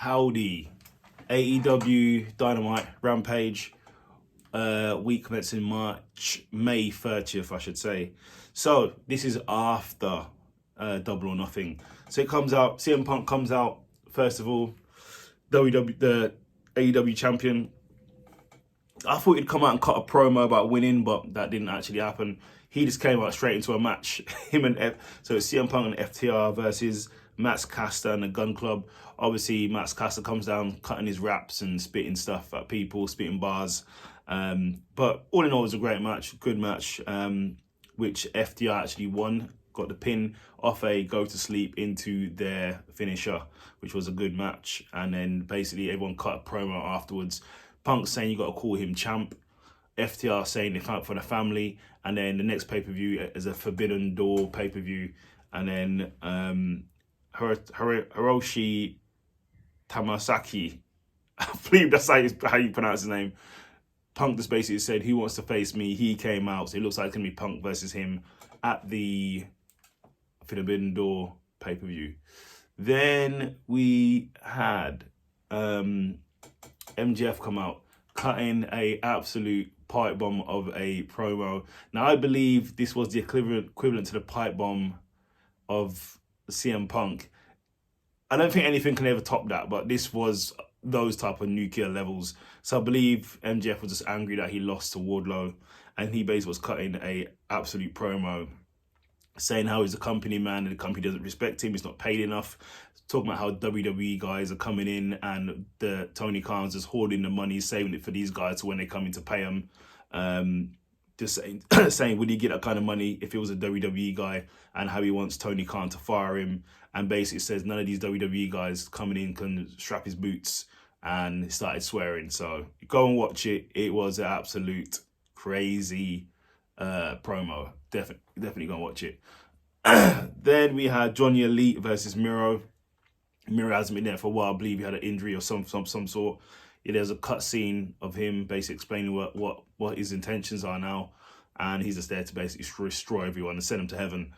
Howdy. AEW, Dynamite, Rampage, week commencing May 30th, I should say. So, this is after Double or Nothing. So it comes out, CM Punk comes out, first of all, the AEW champion. I thought he'd come out and cut a promo about winning, but that didn't actually happen. He just came out straight into a match. So it's CM Punk and FTR versus Max Caster and the Gun Club. Obviously, Max Caster comes down, cutting his raps and spitting stuff at people, spitting bars. But all in all, it was a great match, good match, which FTR actually won, got the pin off a go to sleep into their finisher, which was a good match. And then basically everyone cut a promo afterwards. Punk saying you got to call him champ. FTR saying they fight for the family. And then the next pay-per-view is a Forbidden Door pay-per-view. And then Hiroshi Tamasaki, I believe that's how you pronounce his name. Punk just basically said, who wants to face me? He came out. So it looks like it's going to be Punk versus him at the Forbidden Door pay-per-view. Then we had MJF come out, cutting a absolute pipe bomb of a promo. Now, I believe this was the equivalent to the pipe bomb of CM Punk. I don't think anything can ever top that, but this was those type of nuclear levels. So I believe MJF was just angry that he lost to Wardlow, and he basically was cutting a absolute promo, saying how he's a company man and the company doesn't respect him, he's not paid enough. Talking about how WWE guys are coming in and the Tony Khan's just hoarding the money, saving it for these guys when they come in to pay them. Just saying, would he get that kind of money if it was a WWE guy, and how he wants Tony Khan to fire him, and basically says none of these WWE guys coming in can strap his boots, and he started swearing. So go and watch it. It was an absolute crazy promo. Definitely go and watch it. Then we had Johnny Elite versus Miro. Miro hasn't been there for a while. I believe he had an injury or some sort. Yeah, there's a cut scene of him basically explaining what his intentions are now, and he's just there to basically destroy everyone and send them to heaven.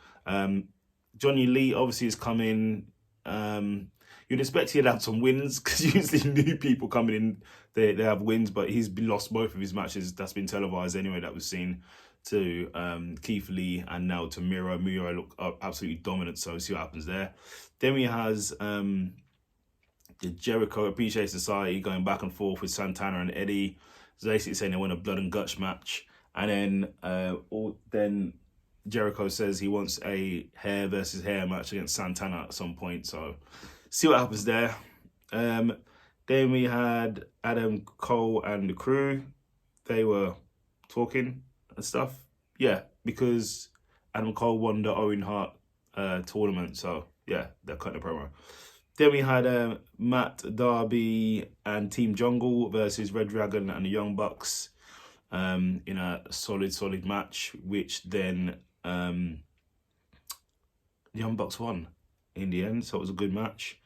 Johnny Lee obviously is coming. You'd expect he'd have some wins, because usually new people coming in, they have wins, but he's lost both of his matches. That's been televised anyway, that we've seen, to Keith Lee and now to Miro. Miro look absolutely dominant, so we'll see what happens there. Then we has the Jericho Appreciation Society going back and forth with Santana and Eddie. So basically saying they want a blood and guts match. And then Jericho says he wants a hair versus hair match against Santana at some point. So see what happens there. Then we had Adam Cole and the crew. They were talking and stuff. Yeah, because Adam Cole won the Owen Hart tournament. So yeah, they're cutting a promo. Then we had Matt Darby and Team Jungle versus Red Dragon and the Young Bucks in a solid match, which then the Young Bucks won in the end, so it was a good match.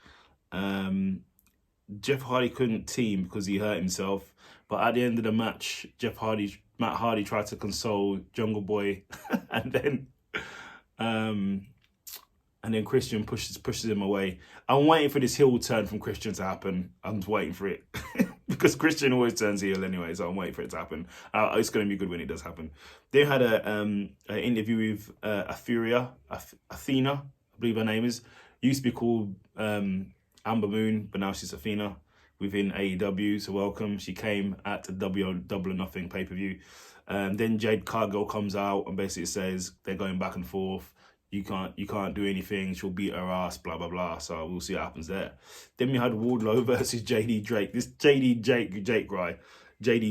Jeff Hardy couldn't team because he hurt himself, but at the end of the match, Matt Hardy tried to console Jungle Boy, and then Christian pushes him away. I'm waiting for this heel turn from Christian to happen. I'm just waiting for it. Because Christian always turns heel anyway, so I'm waiting for it to happen. It's going to be good when it does happen. They had an interview with Athena, I believe her name is. Used to be called Amber Moon, but now she's Athena within AEW, so welcome. She came at the Double or Nothing pay-per-view. Then Jade Cargill comes out and basically says they're going back and forth. You can't do anything. She'll beat her ass, blah, blah, blah. So we'll see what happens there. Then we had Wardlow versus JD Drake. This JD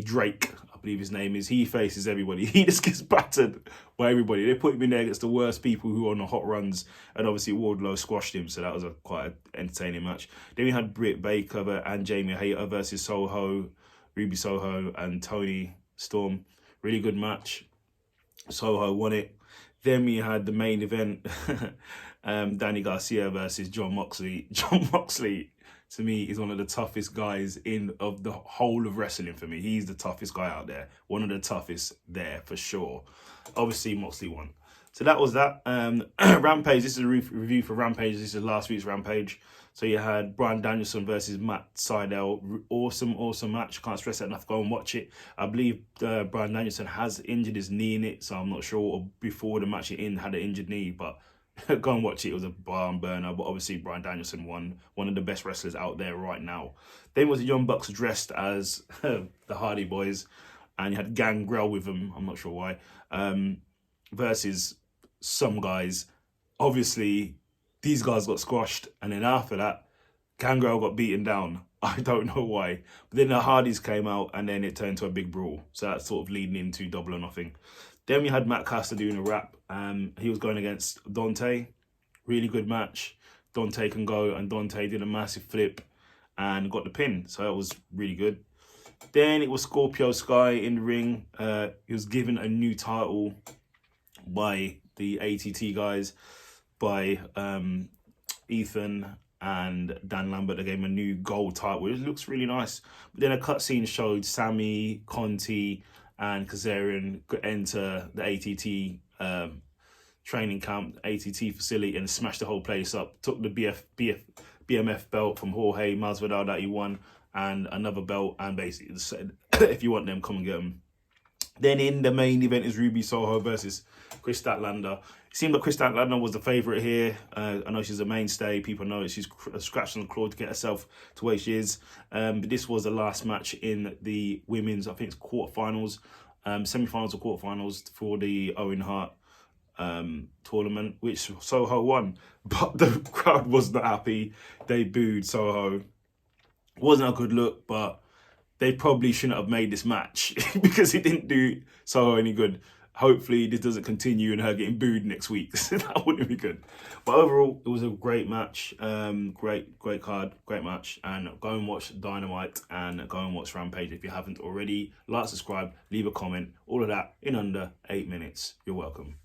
Drake, I believe his name is. He faces everybody. He just gets battered by everybody. They put him in there against the worst people who are on the hot runs. And obviously Wardlow squashed him. So that was quite an entertaining match. Then we had Britt Baker and Jamie Hayter versus Ruby Soho and Toni Storm. Really good match. Soho won it. Then we had the main event, Danny Garcia versus Jon Moxley. Jon Moxley, to me, is one of the toughest guys of the whole of wrestling for me. He's the toughest guy out there. One of the toughest there, for sure. Obviously, Moxley won. So that was that. Rampage, this is a review for Rampage. This is last week's Rampage. So you had Bryan Danielson versus Matt Sydal. Awesome match. Can't stress that enough. Go and watch it. I believe Bryan Danielson has injured his knee in it, so I'm not sure. Or before the match, he had an injured knee, but go and watch it. It was a barn burner. But obviously, Bryan Danielson won. One of the best wrestlers out there right now. Then was the Young Bucks dressed as the Hardy Boys, and you had Gangrel with them. I'm not sure why. Versus some guys. Obviously, these guys got squashed, and then after that, Gangrel got beaten down. I don't know why. But then the Hardys came out, and then it turned into a big brawl. So that's sort of leading into Double or Nothing. Then we had Matt Caster doing a rap. He was going against Dante. Really good match. Dante can go, and Dante did a massive flip and got the pin. So that was really good. Then it was Scorpio Sky in the ring. He was given a new title by the ATT guys, by Ethan and Dan Lambert. They gave him a new gold title, which looks really nice. But then a cutscene showed Sammy, Conti, and Kazarian enter the ATT training camp, ATT facility, and smashed the whole place up. Took the BMF belt from Jorge Masvidal that he won, and another belt, and basically said, if you want them, come and get them. Then in the main event is Ruby Soho versus Chris Statlander. It seemed like Chris Statlander was the favourite here. I know she's a mainstay. People know that she's scratching the claw to get herself to where she is. But this was the last match in the women's, I think it's quarterfinals, semi-finals or quarterfinals for the Owen Hart tournament, which Soho won. But the crowd was not happy. They booed Soho. Wasn't a good look, but they probably shouldn't have made this match because it didn't do Soho any good. Hopefully this doesn't continue and her getting booed next week. That wouldn't be good. But overall, it was a great match. Great card, great match. And go and watch Dynamite and go and watch Rampage if you haven't already. Like, subscribe, leave a comment, all of that in under 8 minutes. You're welcome.